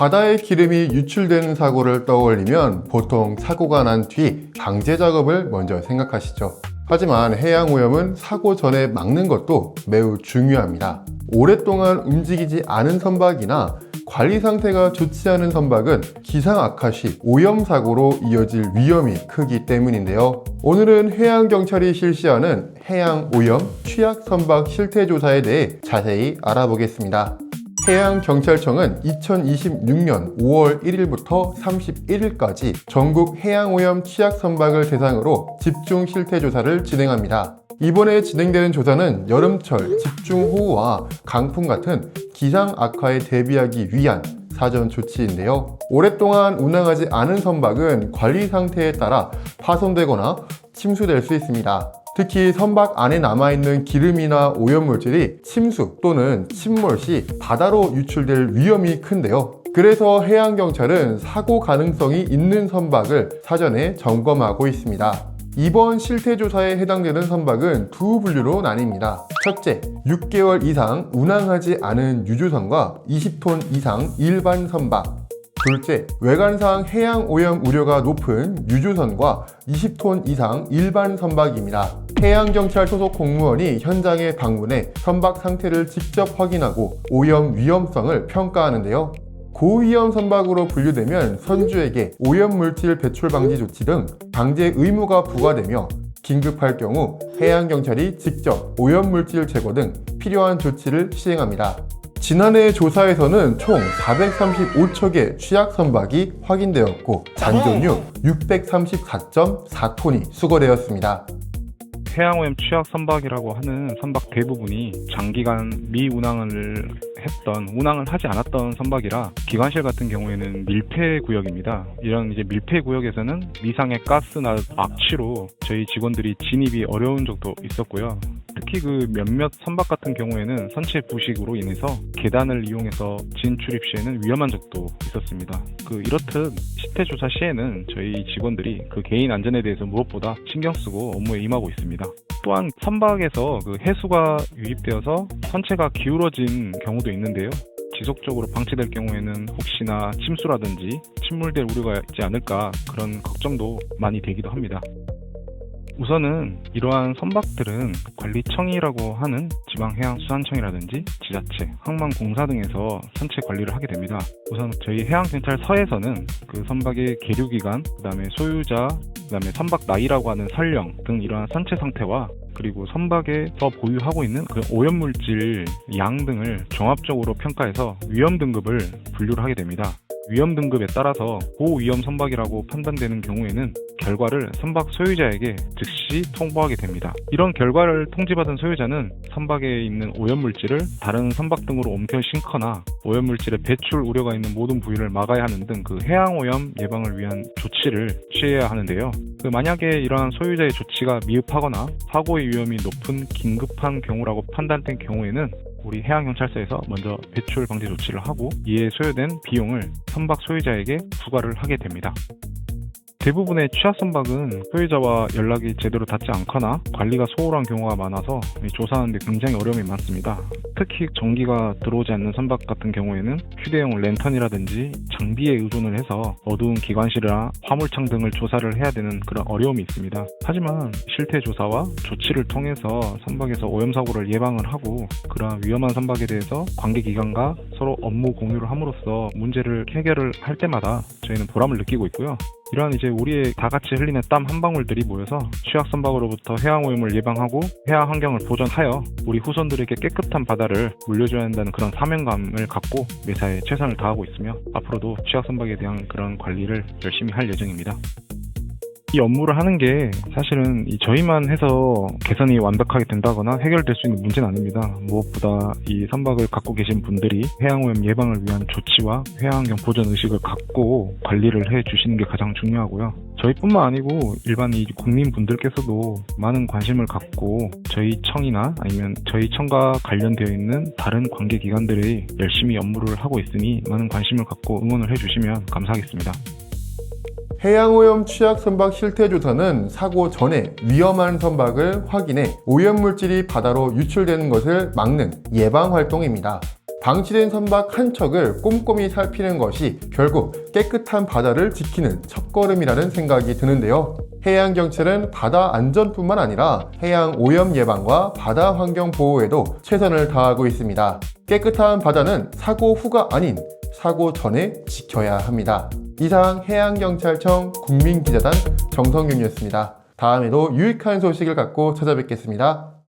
바다에 기름이 유출되는 사고를 떠올리면 보통 사고가 난 뒤 방제 작업을 먼저 생각하시죠. 하지만 해양오염은 사고 전에 막는 것도 매우 중요합니다. 오랫동안 움직이지 않은 선박이나 관리 상태가 좋지 않은 선박은 기상 악화 시 오염 사고로 이어질 위험이 크기 때문인데요. 오늘은 해양경찰이 실시하는 해양오염 취약 선박 실태 조사에 대해 자세히 알아보겠습니다. 해양경찰청은 2026년 5월 1일부터 31일까지 전국 해양오염 취약 선박을 대상으로 집중 실태 조사를 진행합니다. 이번에 진행되는 조사는 여름철 집중호우와 강풍 같은 기상 악화에 대비하기 위한 사전 조치인데요. 오랫동안 운항하지 않은 선박은 관리 상태에 따라 파손되거나 침수될 수 있습니다. 특히 선박 안에 남아있는 기름이나 오염물질이 침수 또는 침몰 시 바다로 유출될 위험이 큰데요. 그래서 해양경찰은 사고 가능성이 있는 선박을 사전에 점검하고 있습니다. 이번 실태조사에 해당되는 선박은 두 분류로 나뉩니다. 첫째, 6개월 이상 운항하지 않은 유조선과 20톤 이상 일반 선박. 둘째, 외관상 해양오염 우려가 높은 유조선과 20톤 이상 일반 선박입니다. 해양경찰 소속 공무원이 현장에 방문해 선박 상태를 직접 확인하고 오염 위험성을 평가하는데요. 고위험 선박으로 분류되면 선주에게 오염물질 배출 방지 조치 등 방제 의무가 부과되며 긴급할 경우 해양경찰이 직접 오염물질 제거 등 필요한 조치를 시행합니다. 지난해 조사에서는 총 435척의 취약 선박이 확인되었고 잔존유 634.4톤이 수거되었습니다. 해양오염 취약 선박이라고 하는 선박 대부분이 장기간 미운항을 운항을 하지 않았던 선박이라 기관실 같은 경우에는 밀폐 구역입니다. 이런 이제 밀폐 구역에서는 미상의 가스나 악취로 저희 직원들이 진입이 어려운 적도 있었고요. 특히 그 몇몇 선박 같은 경우에는 선체 부식으로 인해서 계단을 이용해서 진출입 시에는 위험한 적도 있었습니다. 이렇듯 실태 조사 시에는 저희 직원들이 그 개인 안전에 대해서 무엇보다 신경 쓰고 업무에 임하고 있습니다. 또한 선박에서 해수가 유입되어서 선체가 기울어진 경우도 있는데요. 지속적으로 방치될 경우에는 혹시나 침수라든지 침몰될 우려가 있지 않을까 그런 걱정도 많이 되기도 합니다. 우선은 이러한 선박들은 관리청이라고 하는 지방해양수산청이라든지 지자체, 항만공사 등에서 선체 관리를 하게 됩니다. 우선 저희 해양경찰서에서는 그 선박의 계류기간, 그 다음에 소유자, 그 다음에 선박 나이라고 하는 선령 등 이러한 선체 상태와 그리고 선박에서 보유하고 있는 그 오염물질 양 등을 종합적으로 평가해서 위험 등급을 분류를 하게 됩니다. 위험 등급에 따라서 고위험 선박이라고 판단되는 경우에는 결과를 선박 소유자에게 즉시 통보하게 됩니다. 이런 결과를 통지받은 소유자는 선박에 있는 오염물질을 다른 선박 등으로 옮겨 싣거나 오염물질의 배출 우려가 있는 모든 부위를 막아야 하는 등 그 해양오염 예방을 위한 조치를 취해야 하는데요. 만약에 이러한 소유자의 조치가 미흡하거나 사고의 위험이 높은 긴급한 경우라고 판단된 경우에는 우리 해양경찰서에서 먼저 배출 방지 조치를 하고 이에 소요된 비용을 선박 소유자에게 부과를 하게 됩니다. 대부분의 취약 선박은 소유자와 연락이 제대로 닿지 않거나 관리가 소홀한 경우가 많아서 조사하는 데 굉장히 어려움이 많습니다. 특히 전기가 들어오지 않는 선박 같은 경우에는 휴대용 랜턴이라든지 장비에 의존을 해서 어두운 기관실이나 화물창 등을 조사를 해야 되는 그런 어려움이 있습니다. 하지만 실태 조사와 조치를 통해서 선박에서 오염 사고를 예방을 하고 그러한 위험한 선박에 대해서 관계기관과 서로 업무 공유를 함으로써 문제를 해결을 할 때마다 저희는 보람을 느끼고 있고요. 이러한 우리의 다 같이 흘리는 땀 한 방울들이 모여서 취약 선박으로부터 해양오염을 예방하고 해양 환경을 보존하여 우리 후손들에게 깨끗한 바다를 물려줘야 한다는 그런 사명감을 갖고 매사에 최선을 다하고 있으며 앞으로도 취약 선박에 대한 그런 관리를 열심히 할 예정입니다. 이 업무를 하는 게 사실은 저희만 해서 개선이 완벽하게 된다거나 해결될 수 있는 문제는 아닙니다. 무엇보다 이 선박을 갖고 계신 분들이 해양오염 예방을 위한 조치와 해양환경 보존 의식을 갖고 관리를 해주시는 게 가장 중요하고요. 저희뿐만 아니고 일반 이 국민분들께서도 많은 관심을 갖고 저희 청이나 아니면 저희 청과 관련되어 있는 다른 관계기관들이 열심히 업무를 하고 있으니 많은 관심을 갖고 응원을 해주시면 감사하겠습니다. 해양오염 취약 선박 실태조사는 사고 전에 위험한 선박을 확인해 오염물질이 바다로 유출되는 것을 막는 예방활동입니다. 방치된 선박 한 척을 꼼꼼히 살피는 것이 결국 깨끗한 바다를 지키는 첫걸음이라는 생각이 드는데요. 해양경찰은 바다 안전뿐만 아니라 해양 오염 예방과 바다 환경 보호에도 최선을 다하고 있습니다. 깨끗한 바다는 사고 후가 아닌 사고 전에 지켜야 합니다. 이상 해양경찰청 국민기자단 정성윤이었습니다. 다음에도 유익한 소식을 갖고 찾아뵙겠습니다.